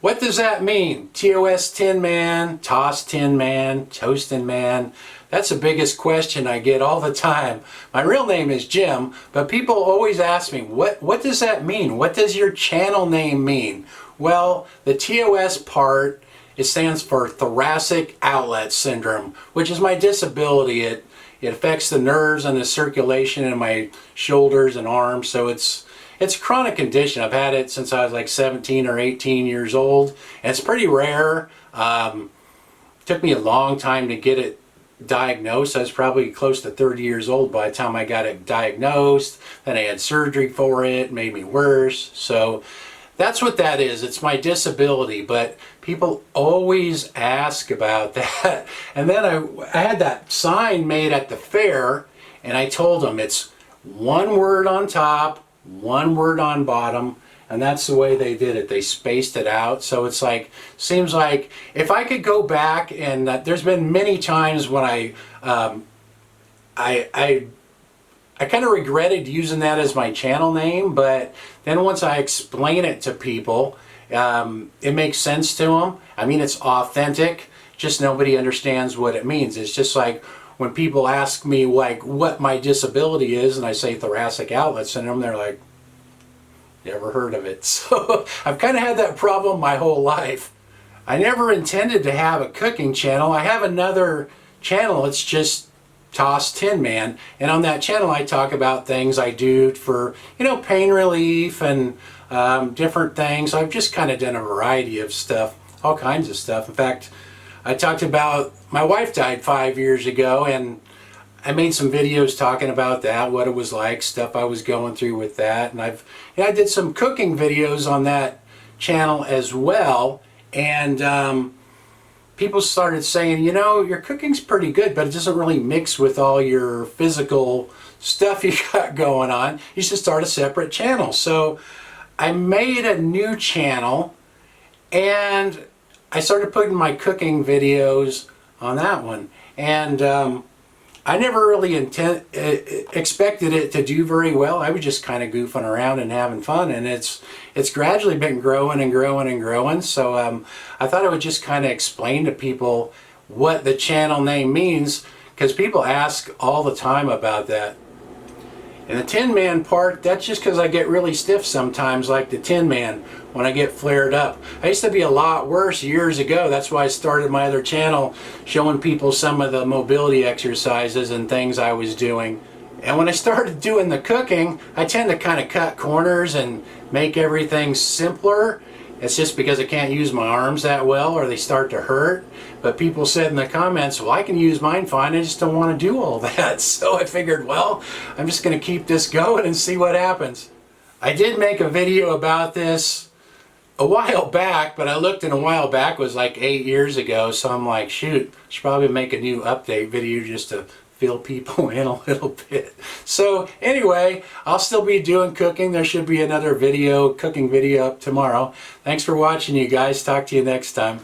What does that mean? TosTinMan, TosTinMan, TosTinMan. That's the biggest question I get all the time. My real name is Jim, but people always ask me, what does that mean? What does your channel name mean? Well, the TOS part, it stands for Thoracic Outlet Syndrome, which is my disability. It affects the nerves and the circulation in my shoulders and arms, so it's a chronic condition. I've had it since I was like 17 or 18 years old, and it's pretty rare. Took me a long time to get it diagnosed. I was probably close to 30 years old by the time I got it diagnosed. Then I had surgery for it. It made me worse. So that's what that is. It's my disability, but people always ask about that. And then I had that sign made at the fair, and I told them it's one word on top, one word on bottom, and that's the way they did it. They spaced it out, so it's like, seems like if I could go back, and there's been many times when I kind of regretted using that as my channel name, but then once I explain it to people, it makes sense to them. I mean, it's authentic, just nobody understands what it means. It's just like when people ask me like what my disability is, and I say thoracic outlet syndrome, they're like, never heard of it. So I've kind of had that problem my whole life. I never intended to have a cooking channel. I have another channel, it's just TosTinMan, and on that channel I talk about things I do for, you know, pain relief and different things. I've just kind of done a variety of stuff, all kinds of stuff. In fact, I talked about, my wife died 5 years ago, and I made some videos talking about that, what it was like, stuff I was going through with that, and I did some cooking videos on that channel as well, and people started saying, you know, your cooking's pretty good, but it doesn't really mix with all your physical stuff you got going on. You should start a separate channel. So I made a new channel, and I started putting my cooking videos on that one, and I never really expected it to do very well. I was just kind of goofing around and having fun, and it's gradually been growing and growing and growing. So I thought I would just kind of explain to people what the channel name means, because people ask all the time about that. And the Tin Man part, that's just because I get really stiff sometimes, like the Tin Man, when I get flared up. I used to be a lot worse years ago. That's why I started my other channel, showing people some of the mobility exercises and things I was doing. And when I started doing the cooking, I tend to kind of cut corners and make everything simpler. It's just because I can't use my arms that well, or they start to hurt. But people said in the comments, well, I can use mine fine, I just don't want to do all that. So I figured, well, I'm just going to keep this going and see what happens. I did make a video about this a while back, but I looked, and a while back was like 8 years ago, so I'm like, shoot, I should probably make a new update video just to fill people in a little bit. So anyway, I'll still be doing cooking. There should be another video, cooking video up tomorrow. Thanks for watching, you guys. Talk to you next time.